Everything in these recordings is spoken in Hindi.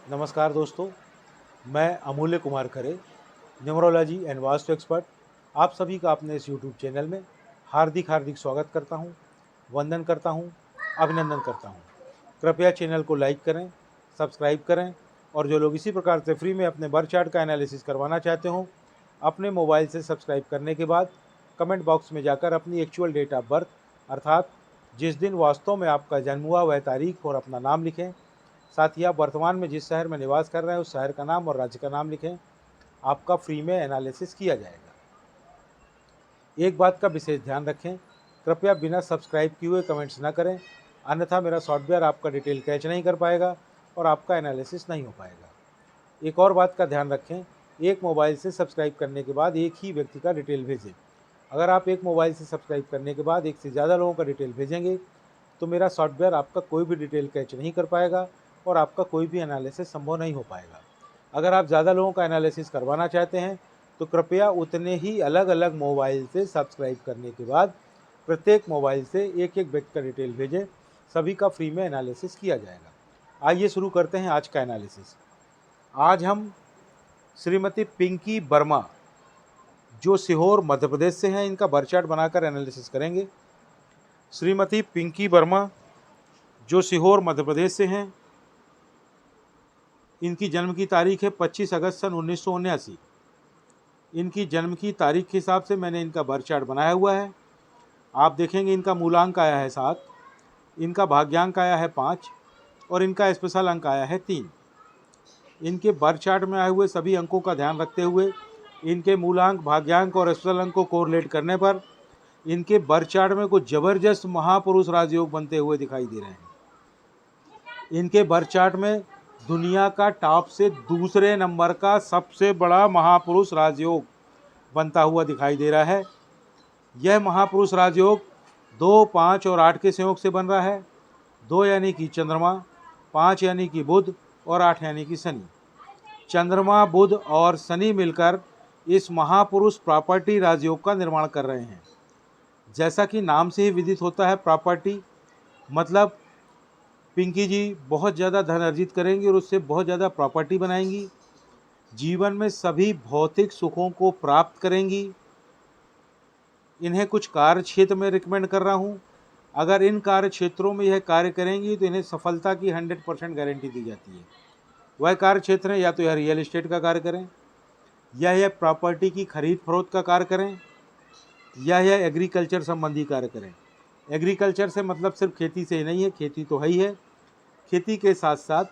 नमस्कार दोस्तों, मैं अमूल्य Kumar Khare, numerology and vastu expert, आप सभी का अपने इस यूट्यूब चैनल में हार्दिक हार्दिक स्वागत करता हूं, वंदन करता हूं, अभिनंदन करता हूं। कृपया चैनल को लाइक करें, सब्सक्राइब करें और जो लोग इसी प्रकार से फ्री में अपने बर्थ चार्ट का एनालिसिस करवाना चाहते हों, अपने मोबाइल से सब्सक्राइब करने के बाद कमेंट बॉक्स में जाकर अपनी एक्चुअल डेट ऑफ बर्थ अर्थात जिस दिन वास्तव में आपका जन्म हुआ वह तारीख और अपना नाम लिखें। साथ ही आप वर्तमान में जिस शहर में निवास कर रहे हैं उस शहर का नाम और राज्य का नाम लिखें। आपका फ्री में एनालिसिस किया जाएगा। एक बात का विशेष ध्यान रखें, कृपया बिना सब्सक्राइब किए हुए कमेंट्स न करें, अन्यथा मेरा सॉफ्टवेयर आपका डिटेल कैच नहीं कर पाएगा और आपका एनालिसिस नहीं हो पाएगा। एक और बात का ध्यान रखें, एक मोबाइल से सब्सक्राइब करने के बाद एक ही व्यक्ति का डिटेल भेजें। अगर आप एक मोबाइल से सब्सक्राइब करने के बाद एक से ज़्यादा लोगों का डिटेल भेजेंगे तो मेरा सॉफ्टवेयर आपका कोई भी डिटेल कैच नहीं कर पाएगा और आपका कोई भी एनालिसिस संभव नहीं हो पाएगा। अगर आप ज़्यादा लोगों का एनालिसिस करवाना चाहते हैं तो कृपया उतने ही अलग अलग मोबाइल से सब्सक्राइब करने के बाद प्रत्येक मोबाइल से एक एक व्यक्ति का डिटेल भेजें, सभी का फ्री में एनालिसिस किया जाएगा। आइए शुरू करते हैं आज का एनालिसिस। आज हम श्रीमती पिंकी वर्मा जो सीहोर मध्य प्रदेश से हैं, इनका बर्थ चार्ट बनाकर एनालिसिस करेंगे। श्रीमती पिंकी वर्मा जो सीहोर मध्य प्रदेश से हैं, इनकी जन्म की तारीख है 25 अगस्त सन 1979। इनकी जन्म की तारीख के हिसाब से मैंने इनका बर्थ चार्ट बनाया हुआ है। आप देखेंगे इनका मूलांक आया है 7, इनका भाग्यांक आया है 5 और इनका स्पेशल अंक आया है 3। इनके बर्थ चार्ट में आए हुए सभी अंकों का ध्यान रखते हुए इनके मूलांक, भाग्यांक और स्पेशल अंक को कोरिलेट करने पर इनके बर्थ चार्ट में कुछ ज़बरदस्त महापुरुष राजयोग बनते हुए दिखाई दे रहे हैं। इनके बर्थ चार्ट में दुनिया का टॉप से दूसरे नंबर का सबसे बड़ा महापुरुष राजयोग बनता हुआ दिखाई दे रहा है। यह महापुरुष राजयोग 2, 5 और 8 के संयोग से बन रहा है। 2 यानी कि चंद्रमा, 5 यानी कि बुध और 8 यानी कि शनि। चंद्रमा, बुध और शनि मिलकर इस महापुरुष प्रॉपर्टी राजयोग का निर्माण कर रहे हैं। जैसा कि नाम से ही विदित होता है, प्रॉपर्टी मतलब पिंकी जी बहुत ज़्यादा धन अर्जित करेंगी और उससे बहुत ज़्यादा प्रॉपर्टी बनाएंगी। जीवन में सभी भौतिक सुखों को प्राप्त करेंगी। इन्हें कुछ कार्य क्षेत्र में रिकमेंड कर रहा हूँ। अगर इन कार्य क्षेत्रों में यह कार्य करेंगी तो इन्हें सफलता की 100% गारंटी दी जाती है। वह कार्य क्षेत्र है या तो यह रियल एस्टेट का कार्य करें, या यह प्रॉपर्टी की खरीद फरोख्त का कार्य करें, या यह एग्रीकल्चर संबंधी कार्य करें। एग्रीकल्चर से मतलब सिर्फ खेती से ही नहीं है, खेती तो है ही है। खेती के साथ साथ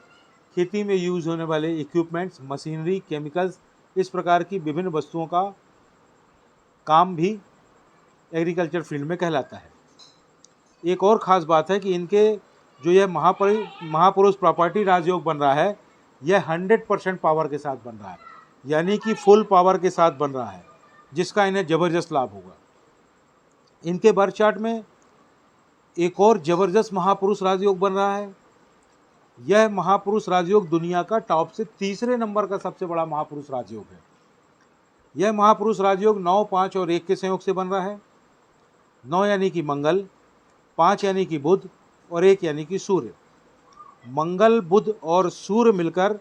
खेती में यूज़ होने वाले इक्विपमेंट्स, मशीनरी, केमिकल्स, इस प्रकार की विभिन्न वस्तुओं का काम भी एग्रीकल्चर फील्ड में कहलाता है। एक और ख़ास बात है कि इनके जो यह महापुरुष प्रॉपर्टी राजयोग बन रहा है, यह 100% पावर के साथ बन रहा है, यानी कि फुल पावर के साथ बन रहा है, जिसका इन्हें ज़बरदस्त लाभ होगा। इनके बर्थ चार्ट में एक और ज़बरदस्त महापुरुष राजयोग बन रहा है। यह महापुरुष राजयोग दुनिया का टॉप से तीसरे नंबर का सबसे बड़ा महापुरुष राजयोग है। यह महापुरुष राजयोग 9, 5 और 1 के संयोग से बन रहा है। 9 यानी कि मंगल, 5 यानी कि बुध और 1 यानी कि सूर्य। मंगल, बुध और सूर्य मिलकर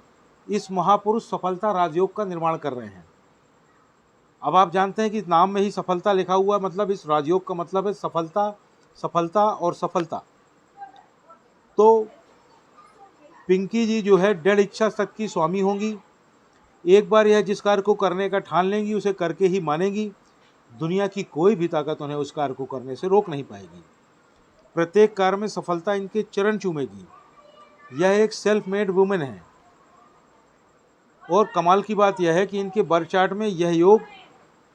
इस महापुरुष सफलता राजयोग का निर्माण कर रहे हैं। अब आप जानते हैं कि इस नाम में ही सफलता लिखा हुआ है, मतलब इस राजयोग का मतलब है सफलता, सफलता और सफलता। तो पिंकी जी जो है दृढ़ इच्छा शक्ति की स्वामी होंगी। एक बार यह जिस कार्य को करने का ठान लेंगी उसे करके ही मानेंगी। दुनिया की कोई भी ताकत उन्हें उस कार्य को करने से रोक नहीं पाएगी। प्रत्येक कार्य में सफलता इनके चरण चूमेगी। यह एक सेल्फ मेड वुमेन है। और कमाल की बात यह है कि इनके बर्थ चार्ट में यह योग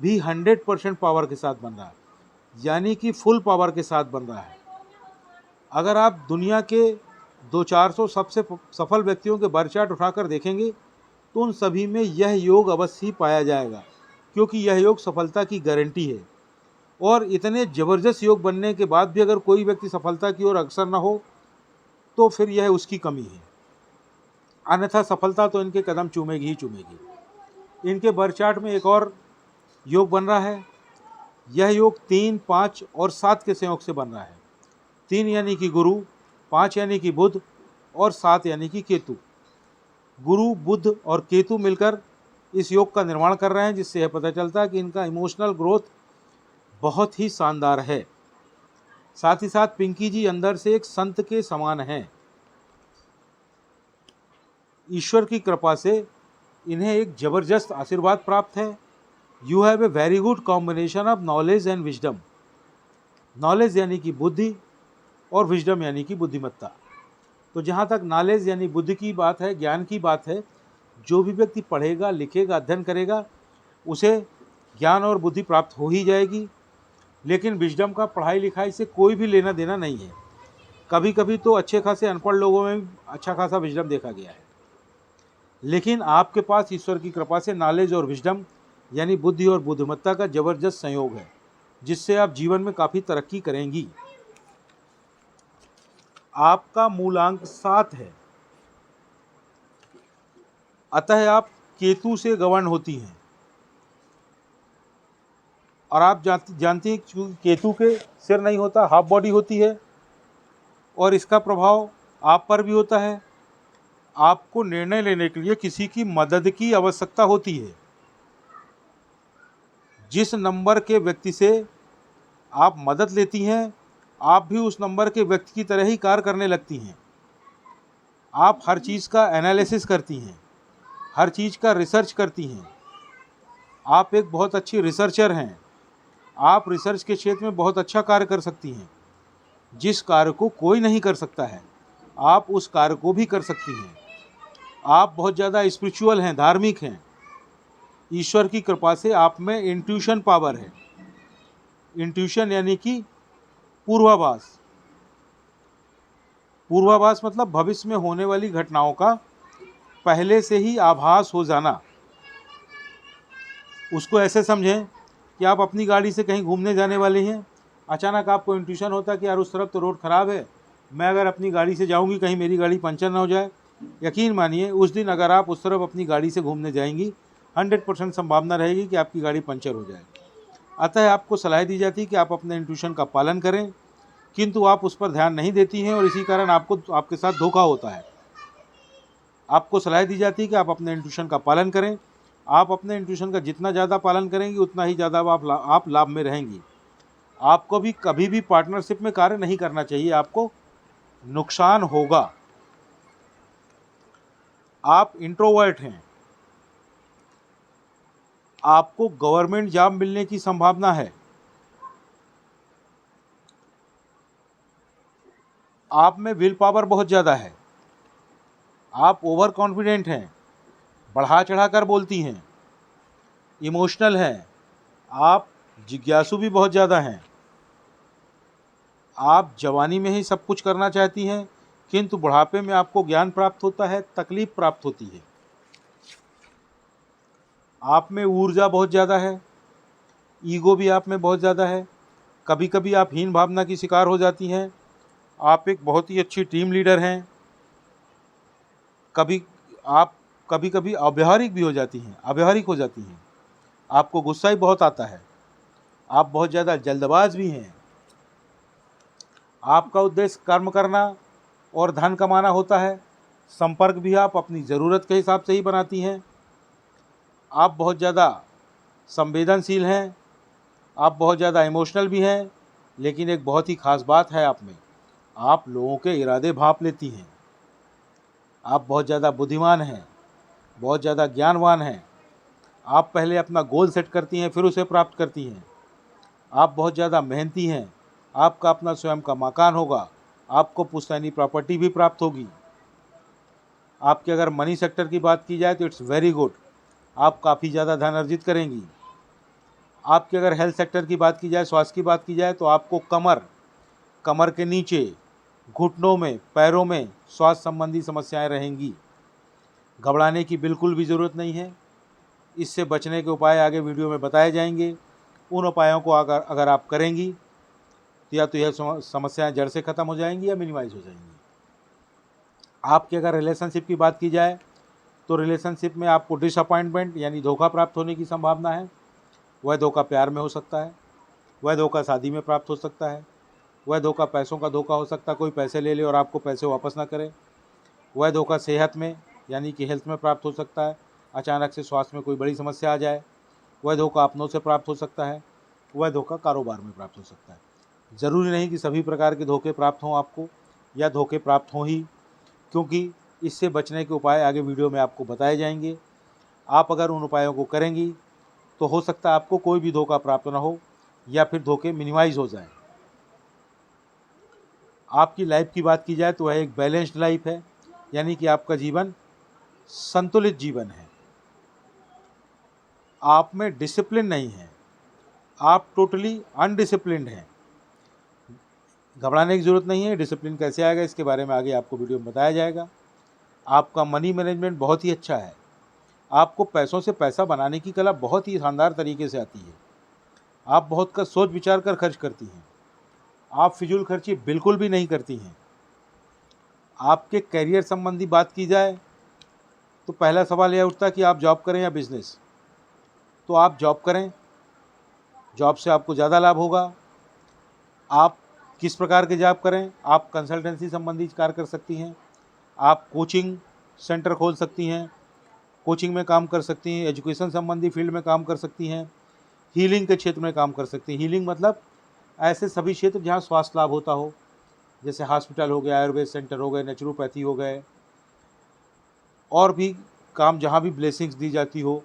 भी 100% पावर के साथ बन रहा है, यानी कि फुल पावर के साथ बन रहा है। अगर आप दुनिया के 200-400 सबसे सफल व्यक्तियों के बर्थ चार्ट उठाकर देखेंगे तो उन सभी में यह योग अवश्य ही पाया जाएगा, क्योंकि यह योग सफलता की गारंटी है। और इतने ज़बरदस्त योग बनने के बाद भी अगर कोई व्यक्ति सफलता की ओर अग्रसर न हो तो फिर यह उसकी कमी है, अन्यथा सफलता तो इनके कदम चूमेगी ही चूमेगी। इनके बर्थ चार्ट में एक और योग बन रहा है। यह योग 3, 5 और 7 के संयोग से बन रहा है। 3 यानी कि गुरु, 5 यानी कि बुध और 7 यानी कि केतु। गुरु, बुध और केतु मिलकर इस योग का निर्माण कर रहे हैं, जिससे यह पता चलता है कि इनका इमोशनल ग्रोथ बहुत ही शानदार है। साथ ही साथ पिंकी जी अंदर से एक संत के समान हैं। ईश्वर की कृपा से इन्हें एक जबरदस्त आशीर्वाद प्राप्त है। You have a very good combination of knowledge and wisdom. Knowledge यानी कि बुद्धि और विजडम यानी कि बुद्धिमत्ता। तो जहाँ तक नॉलेज यानी बुद्धि की बात है, ज्ञान की बात है, जो भी व्यक्ति पढ़ेगा, लिखेगा, अध्ययन करेगा, उसे ज्ञान और बुद्धि प्राप्त हो ही जाएगी। लेकिन विजडम का पढ़ाई लिखाई से कोई भी लेना देना नहीं है। कभी कभी तो अच्छे खासे अनपढ़ लोगों में भी अच्छा खासा विजडम देखा गया है। लेकिन आपके पास ईश्वर की कृपा से नॉलेज और विजडम यानी बुद्धि और बुद्धिमत्ता का जबरदस्त संयोग है, जिससे आप जीवन में काफ़ी तरक्की करेंगी। आपका मूलांक 7 है, अतः आप केतु से गवर्न होती हैं। और आप जानती हैं कि केतु के सिर नहीं होता, हाफ बॉडी होती है, और इसका प्रभाव आप पर भी होता है। आपको निर्णय लेने के लिए किसी की मदद की आवश्यकता होती है। जिस नंबर के व्यक्ति से आप मदद लेती हैं, आप भी उस नंबर के व्यक्ति की तरह ही कार्य करने लगती हैं। आप हर चीज़ का एनालिसिस करती हैं, हर चीज़ का रिसर्च करती हैं। आप एक बहुत अच्छी रिसर्चर हैं। आप रिसर्च के क्षेत्र में बहुत अच्छा कार्य कर सकती हैं। जिस कार्य को कोई नहीं कर सकता है, आप उस कार्य को भी कर सकती हैं। आप बहुत ज़्यादा स्पिरिचुअल हैं, धार्मिक हैं। ईश्वर की कृपा से आप में इंट्यूशन पावर है। इंट्यूशन यानी कि पूर्वाभास। पूर्वाभास मतलब भविष्य में होने वाली घटनाओं का पहले से ही आभास हो जाना। उसको ऐसे समझें कि आप अपनी गाड़ी से कहीं घूमने जाने वाले हैं, अचानक आपको इंट्यूशन होता है कि यार उस तरफ तो रोड ख़राब है, मैं अगर अपनी गाड़ी से जाऊंगी कहीं मेरी गाड़ी पंचर ना हो जाए। यकीन मानिए उस दिन अगर आप उस तरफ अपनी गाड़ी से घूमने जाएंगी, 100% संभावना रहेगी कि आपकी गाड़ी पंचर हो जाए। अतः आपको सलाह दी जाती है कि आप अपने इंट्यूशन का पालन करें, किंतु आप उस पर ध्यान नहीं देती हैं और इसी कारण आपके साथ धोखा होता है। आपको सलाह दी जाती है कि आप अपने इंट्यूशन का पालन करें। आप अपने इंट्यूशन का जितना ज़्यादा पालन करेंगी उतना ही ज़्यादा आप लाभ में रहेंगी। आपको भी कभी भी पार्टनरशिप में कार्य नहीं करना चाहिए, आपको नुकसान होगा। आप इंट्रोवर्ट हैं, आपको गवर्नमेंट जॉब मिलने की संभावना है। आप में विल पावर बहुत ज़्यादा है। आप ओवर कॉन्फिडेंट हैं, बढ़ा चढ़ा कर बोलती हैं, इमोशनल हैं। आप जिज्ञासु भी बहुत ज़्यादा हैं। आप जवानी में ही सब कुछ करना चाहती हैं, किंतु बुढ़ापे में आपको ज्ञान प्राप्त होता है, तकलीफ प्राप्त होती है। आप में ऊर्जा बहुत ज़्यादा है, ईगो भी आप में बहुत ज़्यादा है। कभी कभी आप हीन भावना की शिकार हो जाती हैं। आप एक बहुत ही अच्छी टीम लीडर हैं। कभी कभी अव्यावहारिक भी हो जाती हैं, अव्यावहारिक हो जाती हैं। आपको गुस्सा ही बहुत आता है। आप बहुत ज़्यादा जल्दबाज भी हैं। आपका उद्देश्य कर्म करना और धन कमाना होता है। संपर्क भी आप अपनी ज़रूरत के हिसाब से ही बनाती हैं। आप बहुत ज़्यादा संवेदनशील हैं। आप बहुत ज़्यादा इमोशनल भी हैं। लेकिन एक बहुत ही ख़ास बात है आप में, आप लोगों के इरादे भांप लेती हैं। आप बहुत ज़्यादा बुद्धिमान हैं, बहुत ज़्यादा ज्ञानवान हैं। आप पहले अपना गोल सेट करती हैं, फिर उसे प्राप्त करती हैं। आप बहुत ज़्यादा मेहनती हैं। आपका अपना स्वयं का मकान होगा। आपको पुश्तैनी प्रॉपर्टी भी प्राप्त होगी। आपके अगर मनी सेक्टर की बात की जाए तो इट्स वेरी गुड। आप काफ़ी ज़्यादा धन अर्जित करेंगी। आपके अगर हेल्थ सेक्टर की बात की जाए, स्वास्थ्य की बात की जाए, तो आपको कमर के नीचे, घुटनों में, पैरों में स्वास्थ्य संबंधी समस्याएं रहेंगी। घबराने की बिल्कुल भी ज़रूरत नहीं है। इससे बचने के उपाय आगे वीडियो में बताए जाएंगे। उन उपायों को अगर आप करेंगी तो या तो यह समस्याएं जड़ से ख़त्म हो जाएंगी या मिनिमाइज हो जाएंगी। आपके अगर रिलेशनशिप की बात की जाए तो रिलेशनशिप में आपको डिसअपॉइंटमेंट यानी धोखा प्राप्त होने की संभावना है। वह धोखा प्यार में हो सकता है, वह धोखा शादी में प्राप्त हो सकता है, वह धोखा पैसों का धोखा हो सकता है, कोई पैसे ले ले और आपको पैसे वापस ना करे, वह धोखा सेहत में, यानी कि हेल्थ में प्राप्त हो सकता है। अचानक से स्वास्थ्य में कोई बड़ी समस्या आ जाए, वह धोखा अपनों से प्राप्त हो सकता है। वह धोखा कारोबार में प्राप्त हो सकता है। ज़रूरी नहीं कि सभी प्रकार के धोखे प्राप्त हों आपको, या धोखे प्राप्त हों ही, क्योंकि इससे बचने के उपाय आगे वीडियो में आपको बताए जाएंगे। आप अगर उन उपायों को करेंगी तो हो सकता है आपको कोई भी धोखा प्राप्त ना हो, या फिर धोखे मिनिमाइज हो जाएं। आपकी लाइफ की बात की जाए तो वह एक बैलेंस्ड लाइफ है, यानी कि आपका जीवन संतुलित जीवन है। आप में डिसिप्लिन नहीं है, आप टोटली अनडिसिप्लिन्ड हैं। घबराने की ज़रूरत नहीं है। डिसिप्लिन कैसे आएगा इसके बारे में आगे आपको वीडियो में बताया जाएगा। आपका मनी मैनेजमेंट बहुत ही अच्छा है। आपको पैसों से पैसा बनाने की कला बहुत ही शानदार तरीके से आती है। आप बहुत का सोच विचार कर खर्च करती हैं। आप फिजूल खर्ची बिल्कुल भी नहीं करती हैं। आपके करियर संबंधी बात की जाए तो पहला सवाल यह उठता है कि आप जॉब करें या बिजनेस। तो आप जॉब करें, जॉब से आपको ज़्यादा लाभ होगा। आप किस प्रकार के जॉब करें? आप कंसल्टेंसी संबंधी कार्य कर सकती हैं, आप कोचिंग सेंटर खोल सकती हैं, कोचिंग में काम कर सकती हैं, एजुकेशन संबंधी फील्ड में काम कर सकती हैं, हीलिंग के क्षेत्र में काम कर सकती हैं। हीलिंग मतलब ऐसे सभी क्षेत्र जहाँ स्वास्थ्य लाभ होता हो, जैसे हॉस्पिटल हो गया, आयुर्वेद सेंटर हो गए, नेचुरोपैथी हो गए, और भी काम जहाँ भी ब्लेसिंग्स दी जाती हो,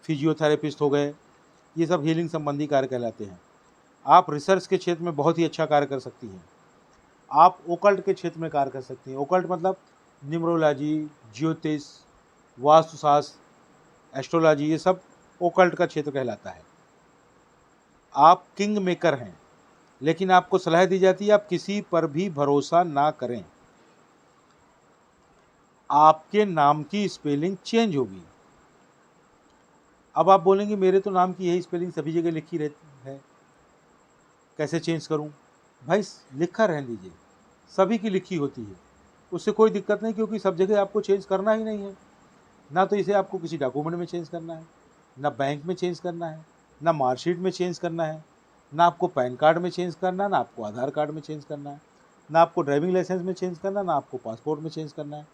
फिजियोथेरेपिस्ट हो गए, ये सब हीलिंग संबंधी कार्य कहलाते हैं। आप रिसर्च के क्षेत्र में बहुत ही अच्छा कार्य कर सकती हैं। आप ओकल्ट के क्षेत्र में कार्य कर सकती हैं। ओकल्ट मतलब न्यूमरोलॉजी, ज्योतिष, वास्तुशास्त्र, एस्ट्रोलॉजी, ये सब ओकल्ट का क्षेत्र कहलाता है। आप किंग मेकर हैं, लेकिन आपको सलाह दी जाती है आप किसी पर भी भरोसा ना करें। आपके नाम की स्पेलिंग चेंज होगी। अब आप बोलेंगे मेरे तो नाम की यही स्पेलिंग सभी जगह लिखी रहती है, कैसे चेंज करूं? भाई लिखा रहने दीजिए, सभी की लिखी होती है, उससे कोई दिक्कत नहीं, क्योंकि सब जगह आपको चेंज करना ही नहीं है। ना तो इसे आपको किसी डॉक्यूमेंट में चेंज करना है, ना बैंक में चेंज करना है, ना मार्कशीट में चेंज करना है, ना आपको पैन कार्ड में चेंज करना है, ना आपको आधार कार्ड में चेंज करना है, ना आपको ड्राइविंग लाइसेंस में चेंज करना है, ना आपको पासपोर्ट में चेंज करना है।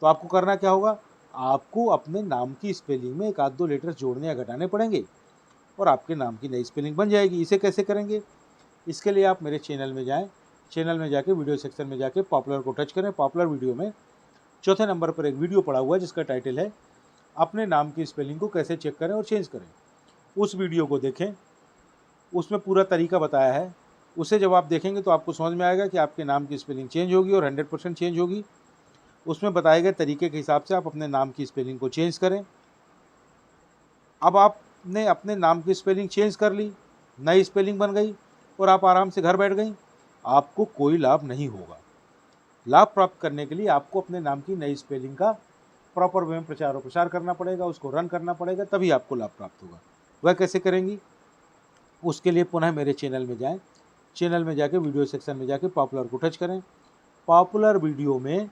तो आपको करना क्या होगा? आपको अपने नाम की स्पेलिंग में एक आध दो लेटर्स जोड़ने या घटाने पड़ेंगे और आपके नाम की नई स्पेलिंग बन जाएगी। इसे कैसे करेंगे? इसके लिए आप मेरे चैनल में जाएं, चैनल में जाके वीडियो सेक्शन में जाके पॉपुलर को टच करें। पॉपुलर वीडियो में चौथे नंबर पर एक वीडियो पड़ा हुआ है जिसका टाइटल है अपने नाम की स्पेलिंग को कैसे चेक करें और चेंज करें। उस वीडियो को देखें, उसमें पूरा तरीका बताया है। उसे जब आप देखेंगे तो आपको समझ में आएगा कि आपके नाम की स्पेलिंग चेंज होगी और 100% चेंज होगी। उसमें बताए गए तरीके के हिसाब से आप अपने नाम की स्पेलिंग को चेंज करें। अब आपने अपने नाम की स्पेलिंग चेंज कर ली, नई स्पेलिंग बन गई और आप आराम से घर बैठ गई, आपको कोई लाभ नहीं होगा। लाभ प्राप्त करने के लिए आपको अपने नाम की नई स्पेलिंग का प्रॉपर वे में प्रचार और प्रसार करना पड़ेगा, उसको रन करना पड़ेगा, तभी आपको लाभ प्राप्त होगा। वह कैसे करेंगी? उसके लिए पुनः मेरे चैनल में जाएं, चैनल में जाके वीडियो सेक्शन में जाके पॉपुलर को टच करें। पॉपुलर वीडियो में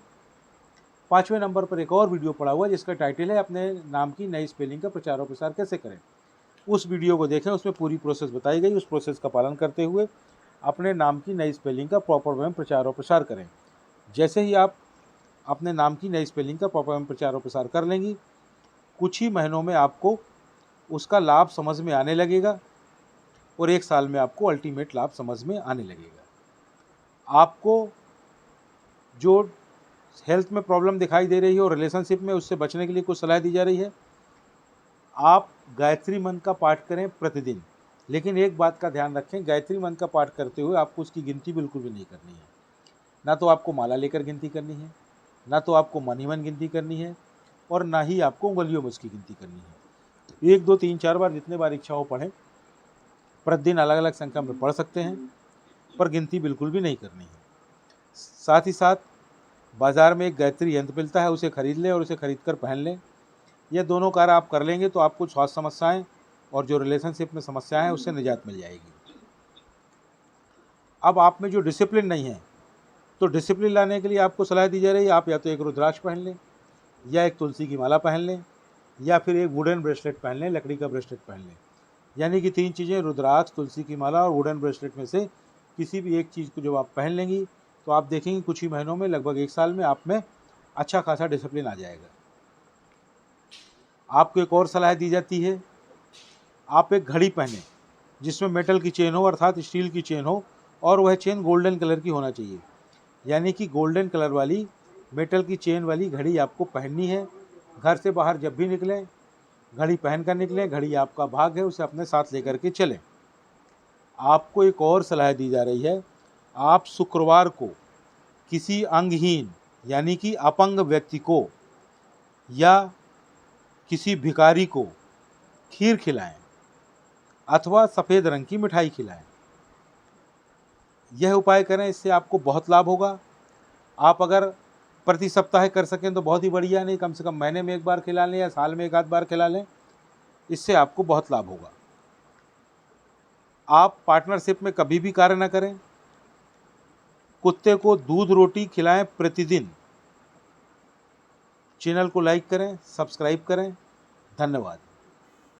5वें नंबर पर एक और वीडियो पड़ा हुआ है जिसका टाइटल है अपने नाम की नई स्पेलिंग का प्रचार और प्रसार कैसे करें। उस वीडियो को देखें, उसमें पूरी प्रोसेस बताई गई। उस प्रोसेस का पालन करते हुए अपने नाम की नई स्पेलिंग का प्रॉपर वे में प्रचार और प्रसार करें। जैसे ही आप अपने नाम की नई स्पेलिंग का प्रॉपर वे में प्रचार और प्रसार कर लेंगी, कुछ ही महीनों में आपको उसका लाभ समझ में आने लगेगा और 1 साल में आपको अल्टीमेट लाभ समझ में आने लगेगा। आपको जो हेल्थ में प्रॉब्लम दिखाई दे रही है और रिलेशनशिप में, उससे बचने के लिए कुछ सलाह दी जा रही है। आप गायत्री मंत्र का पाठ करें प्रतिदिन, लेकिन एक बात का ध्यान रखें, गायत्री मंत्र का पाठ करते हुए आपको उसकी गिनती बिल्कुल भी नहीं करनी है। ना तो आपको माला लेकर गिनती करनी है, ना तो आपको मन ही मन गिनती करनी है, और ना ही आपको उंगलियों में उसकी गिनती करनी है। 1 2 3 4 बार जितने बार इच्छा हो पढ़ें, प्रतिदिन अलग अलग संख्या में पढ़ सकते हैं, पर गिनती बिल्कुल भी नहीं करनी है। साथ ही साथ बाज़ार में एक गायत्री यंत्र मिलता है, उसे खरीद लें और उसे खरीद कर पहन लें। ये दोनों कार्य आप कर लेंगे तो आपको स्वास्थ्य समस्याएं और जो रिलेशनशिप में समस्याएं हैं उससे निजात मिल जाएगी। अब आप में जो डिसिप्लिन नहीं है, तो डिसिप्लिन लाने के लिए आपको सलाह दी जा रही है आप या तो एक रुद्राक्ष पहन लें, या एक तुलसी की माला पहन लें, या फिर एक वुडन ब्रेसलेट पहन लें, लकड़ी का ब्रेसलेट पहन लें। यानी कि 3 चीज़ें, रुद्राक्ष, तुलसी की माला और वुडन ब्रेसलेट में से किसी भी एक चीज़ को जब आप पहन लेंगी तो आप देखेंगे कुछ ही महीनों में, लगभग 1 साल में आप में अच्छा खासा डिसिप्लिन आ जाएगा। आपको एक और सलाह दी जाती है, आप एक घड़ी पहने जिसमें मेटल की चेन हो, अर्थात स्टील की चेन हो, और वह चेन गोल्डन कलर की होना चाहिए। यानी कि गोल्डन कलर वाली मेटल की चेन वाली घड़ी आपको पहननी है। घर से बाहर जब भी निकलें घड़ी पहन कर निकलें, घड़ी आपका भाग है, उसे अपने साथ लेकर के चलें। आपको एक और सलाह दी जा रही है, आप शुक्रवार को किसी अंगहीन यानी कि अपंग व्यक्ति को या किसी भिखारी को खीर खिलाएं अथवा सफ़ेद रंग की मिठाई खिलाएं। यह उपाय करें, इससे आपको बहुत लाभ होगा। आप अगर प्रति सप्ताह कर सकें तो बहुत ही बढ़िया, नहीं कम से कम महीने में एक बार खिला लें या साल में एक आध बार खिला लें, इससे आपको बहुत लाभ होगा। आप पार्टनरशिप में कभी भी कार्य न करें। कुत्ते को दूध रोटी खिलाएं प्रतिदिन। चैनल को लाइक करें, सब्सक्राइब करें। धन्यवाद।